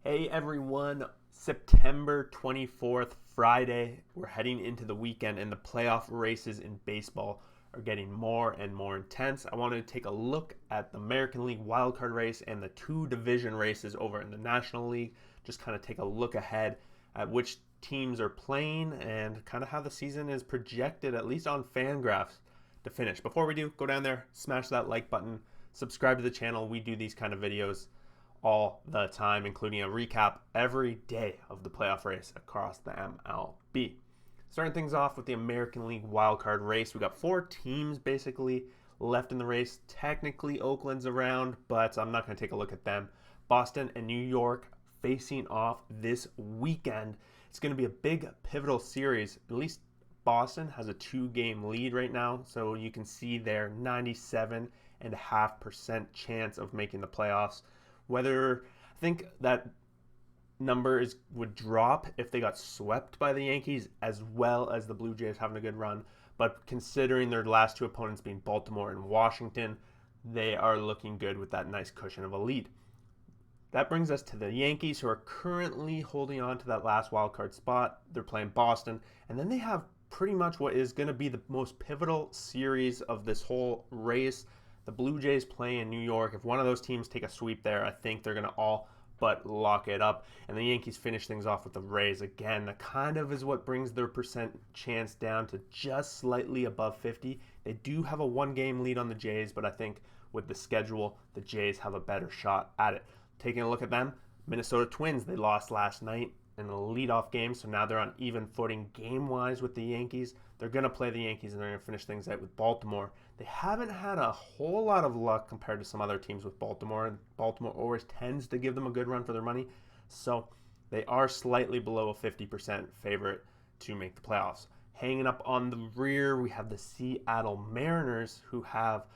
Hey everyone, September 24th, Friday. We're heading into the weekend and the playoff races in baseball are getting more and more intense. I wanted to take a look at the American League wildcard race and the two division races over in the National League. Just kind of take a look ahead at which teams are playing and kind of how the season is projected, at least on Fangraphs, to finish. Before we do, go down there, smash that like button, subscribe to the channel. We do these kind of videos all the time, including a recap every day of the playoff race across the MLB. Starting things off with the American League wildcard race, we got four teams basically left in the race. Technically, Oakland's around, but I'm not going to take a look at them. Boston and New York facing off this weekend. It's going to be a big pivotal series. At least Boston has a 2-game lead right now, so you can see their 97.5% chance of making the playoffs. Whether I think that number would drop if they got swept by the Yankees, as well as the Blue Jays having a good run. But considering their last two opponents being Baltimore and Washington, they are looking good with that nice cushion of a lead. That brings us to the Yankees, who are currently holding on to that last wild card spot. They're playing Boston, and then they have pretty much what is going to be the most pivotal series of this whole race. The Blue Jays play in New York. If one of those teams take a sweep there, I think they're going to all but lock it up. And the Yankees finish things off with the Rays. Again, that kind of is what brings their percent chance down to just slightly above 50. They do have a 1-game lead on the Jays, but I think with the schedule, the Jays have a better shot at it. Taking a look at them, Minnesota Twins, they lost last night in the leadoff game, so now they're on even footing game-wise with the Yankees. They're going to play the Yankees, and they're going to finish things out with Baltimore. They haven't had a whole lot of luck compared to some other teams with Baltimore, and Baltimore always tends to give them a good run for their money, so they are slightly below a 50% favorite to make the playoffs. Hanging up on the rear, we have the Seattle Mariners, who have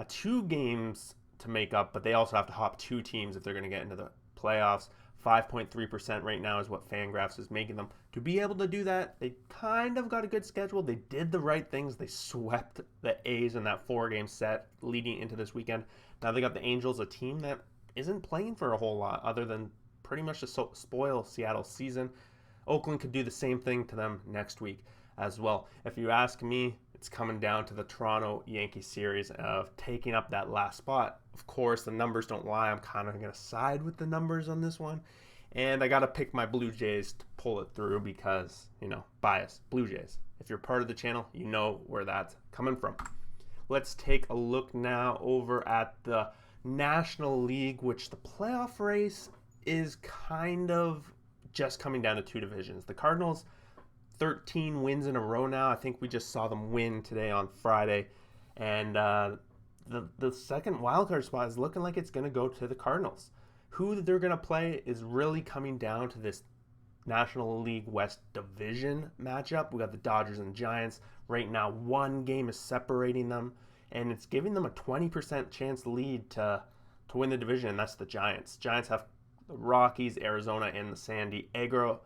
2 games to make up, but they also have to hop 2 teams if they're going to get into the playoffs. 5.3% right now is what Fangraphs is making them. To be able to do that, they kind of got a good schedule. They did the right things. They swept the A's in that 4-game set leading into this weekend. Now they got the Angels, a team that isn't playing for a whole lot other than pretty much to spoil Seattle's season. Oakland could do the same thing to them next week as well. If you ask me, it's coming down to the Toronto Yankees series of taking up that last spot. Of course, the numbers don't lie. I'm kind of going to side with the numbers on this one. And I got to pick my Blue Jays to pull it through because, bias. Blue Jays. If you're part of the channel, you know where that's coming from. Let's take a look now over at the National League, which the playoff race is kind of just coming down to 2 divisions. The Cardinals, 13 wins in a row now. I think we just saw them win today on Friday. And the second wildcard spot is looking like it's going to go to the Cardinals. Who they're going to play is really coming down to this National League West Division matchup. We got the Dodgers and Giants. Right now, 1 game is separating them, and it's giving them a 20% chance lead to win the division, and that's the Giants. Giants have the Rockies, Arizona, and the San Diego,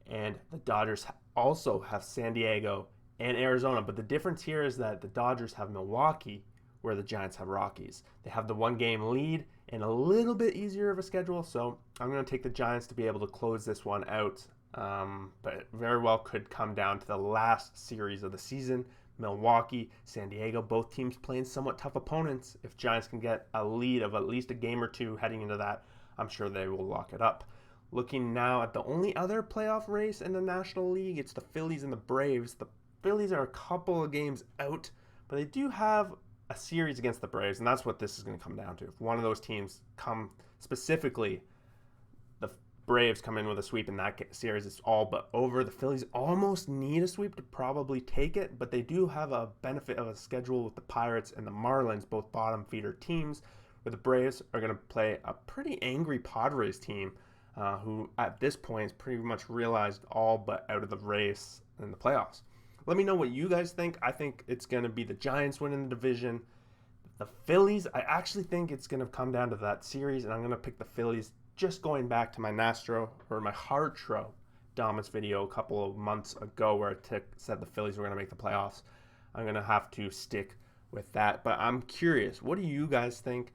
and the Dodgers also have San Diego and Arizona. But the difference here is that the Dodgers have Milwaukee, where the Giants have Rockies. They have the 1-game lead and a little bit easier of a schedule, so I'm going to take the Giants to be able to close this one out. But it very well could come down to the last series of the season. Milwaukee, San Diego, both teams playing somewhat tough opponents. If Giants can get a lead of at least a game or 2 heading into that, I'm sure they will lock it up. Looking now at the only other playoff race in the National League, it's the Phillies and the Braves. The Phillies are a couple of games out, but they do have a series against the Braves, and that's what this is going to come down to. If one of those teams specifically, the Braves come in with a sweep in that series, it's all but over. The Phillies almost need a sweep to probably take it, but they do have a benefit of a schedule with the Pirates and the Marlins, both bottom feeder teams, where the Braves are going to play a pretty angry Padres team, who at this point has pretty much realized all but out of the race in the playoffs. Let me know what you guys think. I think it's going to be the Giants winning the division. The Phillies, I actually think it's going to come down to that series, and I'm going to pick the Phillies, just going back to my Hartro Damas video a couple of months ago where I said the Phillies were going to make the playoffs. I'm going to have to stick with that. But I'm curious, what do you guys think?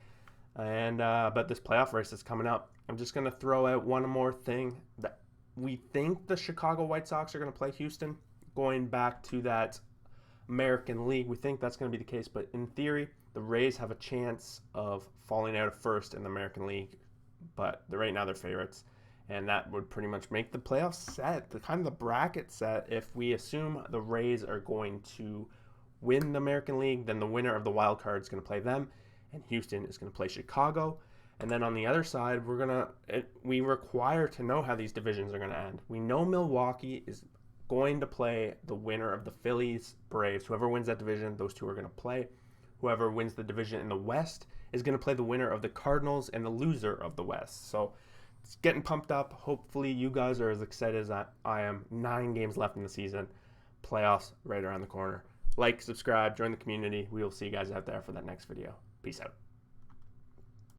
And but this playoff race is coming up. I'm just going to throw out one more thing. That we think the Chicago White Sox are going to play Houston, going back to that American League. We think that's going to be the case, but in theory, the Rays have a chance of falling out of first in the American League, but right now they're favorites, and that would pretty much make the playoffs set, the kind of the bracket set. If we assume the Rays are going to win the American League, then the winner of the wild card is going to play them, and Houston is going to play Chicago. And then on the other side, we require to know how these divisions are going to end. We know Milwaukee is going to play the winner of the Phillies, Braves. Whoever wins that division, those two are going to play. Whoever wins the division in the West is going to play the winner of the Cardinals and the loser of the West. So it's getting pumped up. Hopefully you guys are as excited as I am. 9 games left in the season. Playoffs right around the corner. Like, subscribe, join the community. We will see you guys out there for that next video. Peace out.